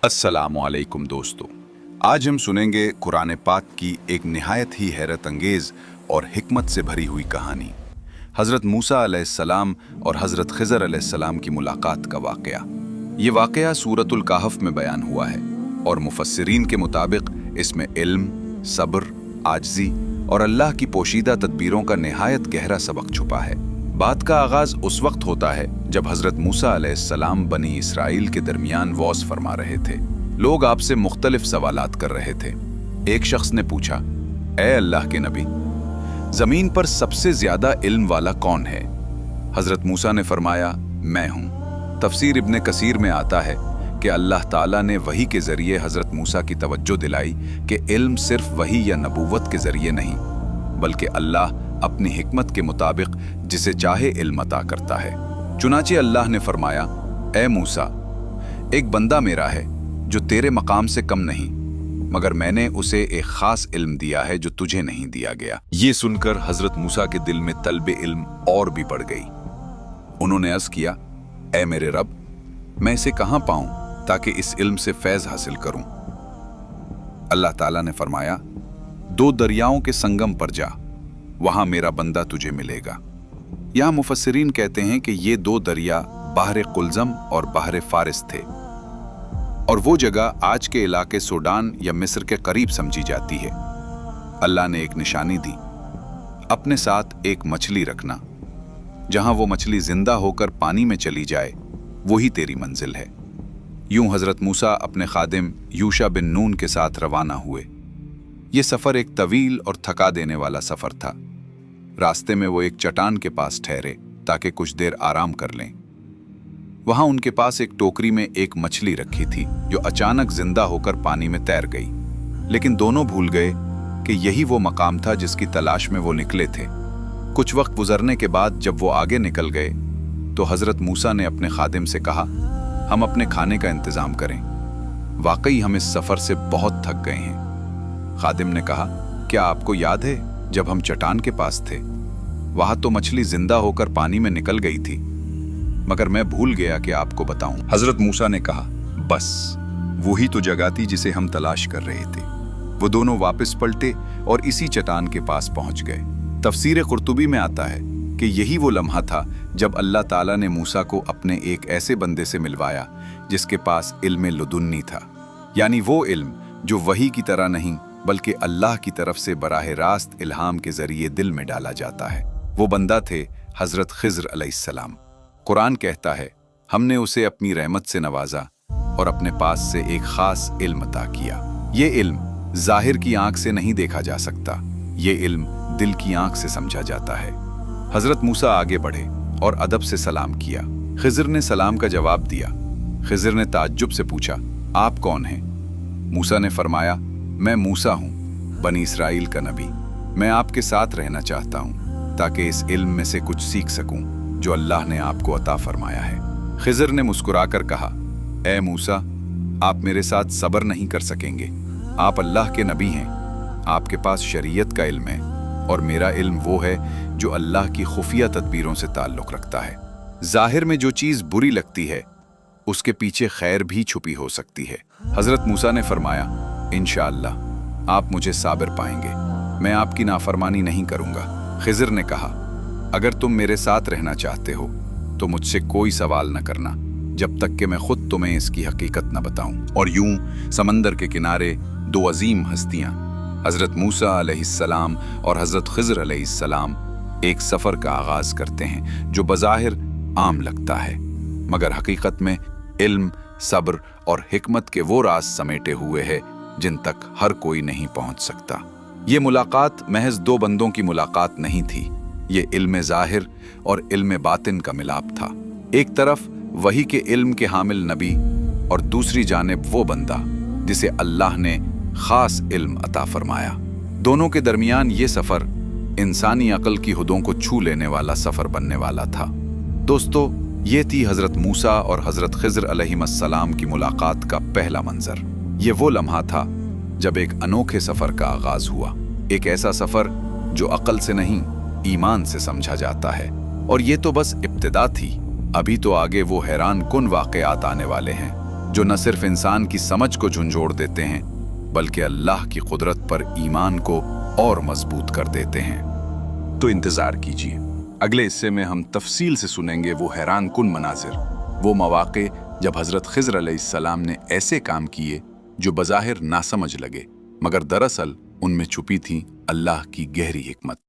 अस्सलामुअलैकुम दोस्तों, आज हम सुनेंगे कुरान पाक की एक निहायत ही हैरत अंगेज और हिकमत से भरी हुई कहानी। हज़रत मूसा अलैहिस्सलाम और हज़रत खिज़र अलैहिस्सलाम की मुलाकात का वाक़या। ये वाक़या सूरतुल कहफ में बयान हुआ है और मुफस्सिरीन के मुताबिक इसमें इल्म, सब्र, आजिज़ी और अल्लाह की पोशीदा तदबीरों का निहायत गहरा सबक छुपा है। बात का आगाज़ उस वक्त होता है जब हज़रत मूसा अलैहिस्सलाम बनी इसराइल के दरमियान वॉस फरमा रहे थे। लोग आपसे मुख्तलिफ सवालात कर रहे थे। एक शख्स ने पूछा, ए अल्लाह के नबी, ज़मीन पर सबसे ज़्यादा इल्म वाला कौन है? हज़रत मूसा ने फरमाया, मैं हूँ। तफसीर इब्ने कसीर में आता है कि अल्लाह ताला ने वही के ज़रिए हज़रत मूसा की तवज्जो दिलाई कि इल्म सिर्फ वही या नबूवत के ज़रिए नहीं, बल्कि अल्लाह अपनी हिकमत के मुताबिक जिसे चाहे इल्म अता करता है। चुनाचे अल्लाह ने फरमाया, ए मूसा, एक बंदा मेरा है जो तेरे मकाम से कम नहीं, मगर मैंने उसे एक खास इल्म दिया है जो तुझे नहीं दिया गया। ये सुनकर हज़रत मूसा के दिल में तलबे इल्म और भी बढ़ गई। उन्होंने अर्ज़ किया, ए मेरे रब, मैं इसे कहाँ पाऊं ताकि इस इल्म से फैज़ हासिल करूं? अल्लाह ताला ने फरमाया, दो दरियाओं के संगम पर जा, वहां मेरा बंदा तुझे मिलेगा। यहां मुफस्सिरीन कहते हैं कि ये दो दरिया बहर कुलज़म और बहर फारिस थे, और वो जगह आज के इलाके सूडान या मिस्र के करीब समझी जाती है। अल्लाह ने एक निशानी दी, अपने साथ एक मछली रखना, जहां वो मछली जिंदा होकर पानी में चली जाए वही तेरी मंजिल है। यूं हज़रत मूसा अपने खादिम यूशा बिन नून के साथ रवाना हुए। ये सफ़र एक तवील और थका देने वाला सफ़र था। रास्ते में वो एक चट्टान के पास ठहरे ताकि कुछ देर आराम कर लें। वहां उनके पास एक टोकरी में एक मछली रखी थी जो अचानक जिंदा होकर पानी में तैर गई, लेकिन दोनों भूल गए कि यही वो मकाम था जिसकी तलाश में वो निकले थे। कुछ वक्त गुजरने के बाद जब वो आगे निकल गए तो हज़रत मूसा ने अपने खादिम से कहा, हम अपने खाने का इंतज़ाम करें, वाकई हम इस सफ़र से बहुत थक गए हैं। खादिम ने कहा, क्या आपको याद है जब हम चट्टान के पास थे, वहां तो मछली जिंदा होकर पानी में निकल गई थी, मगर मैं भूल गया कि आपको बताऊं। हज़रत मूसा ने कहा, बस वही तो जगह थी जिसे हम तलाश कर रहे थे। वो दोनों वापस पलटे और इसी चट्टान के पास पहुंच गए। तफसीर कुर्तुबी में आता है कि यही वो लम्हा था जब अल्लाह ताला ने मूसा को अपने एक ऐसे बंदे से मिलवाया जिसके पास इल्म लुदुन्नी था, यानी वो इल्म जो वही की तरह नहीं बल्कि अल्लाह की तरफ से बराह रास्त इल्हाम के जरिए दिल में डाला जाता है। वो बंदा थे हज़रत खिज़र अलैहिस्सलाम। कुरान कहता है, हमने उसे अपनी रहमत से नवाजा और अपने पास से एक खास इल्म अता किया। ये इल्म जाहिर की आंख से नहीं देखा जा सकता, ये इल्म दिल की आंख से समझा जाता है। हज़रत मूसा आगे बढ़े और अदब से सलाम किया। खिज़र ने सलाम का जवाब दिया। खिज़र ने ताज्जुब से पूछा, आप कौन हैं? मूसा ने फरमाया, मैं मूसा हूँ, बनी इसराइल का नबी। मैं आपके साथ रहना चाहता हूँ ताकि इस इल्म में से कुछ सीख सकूँ जो अल्लाह ने आपको अता फरमाया है। खिज़र ने मुस्कुराकर कहा, ए मूसा, आप मेरे साथ सब्र नहीं कर सकेंगे। आप अल्लाह के नबी हैं, आपके पास शरीयत का इल्म है, और मेरा इल्म वो है जो अल्लाह की खुफिया तदबीरों से ताल्लुक़ रखता है। जाहिर में जो चीज़ बुरी लगती है उसके पीछे खैर भी छुपी हो सकती है। हज़रत मूसा ने फरमाया, इंशाअल्लाह आप मुझे साबिर पाएंगे, मैं आपकी नाफरमानी नहीं करूंगा। खिज़र ने कहा, अगर तुम मेरे साथ रहना चाहते हो तो मुझसे कोई सवाल न करना जब तक कि मैं खुद तुम्हें इसकी हकीकत न बताऊं। और यूं समंदर के किनारे दो अजीम हस्तियां, हज़रत मूसा अलैहिस्सलाम और हज़रत खिज़र अलैहिस्सलाम, एक सफ़र का आगाज़ करते हैं जो बज़ाहिर आम लगता है, मगर हकीकत में इल्म, सब्र और हिकमत के वो राज समेटे हुए है जिन तक हर कोई नहीं पहुंच सकता। ये मुलाकात महज दो बंदों की मुलाकात नहीं थी, ये इल्म ज़ाहिर और इल्म बातिन का मिलाप था। एक तरफ वही के इल्म के हामिल नबी और दूसरी जानिब वो बंदा जिसे अल्लाह ने खास इल्म अता फरमाया। दोनों के दरमियान ये सफ़र इंसानी अक्ल की हदों को छू लेने वाला सफ़र बनने वाला था। दोस्तों, ये थी हज़रत मूसा और हज़रत खिज़र अलैहिस्सलाम की मुलाकात का पहला मंजर। ये वो लम्हा था जब एक अनोखे सफ़र का आगाज़ हुआ, एक ऐसा सफ़र जो अक्ल से नहीं ईमान से समझा जाता है। और ये तो बस इब्तिदा थी, अभी तो आगे वो हैरान कुन वाक़यात आने वाले हैं जो न सिर्फ इंसान की समझ को झुंझोड़ देते हैं बल्कि अल्लाह की कुदरत पर ईमान को और मजबूत कर देते हैं। तो इंतजार कीजिए, अगले हिस्से में हम तफसील से सुनेंगे वो हैरान कुन मनाजिर, वो मौक़े जब हज़रत खिज़र अलैहिस्सलाम ने ऐसे काम किए जो बज़ाहिर नासमझ लगे मगर दरअसल उनमें छुपी थी अल्लाह की गहरी हिकमत।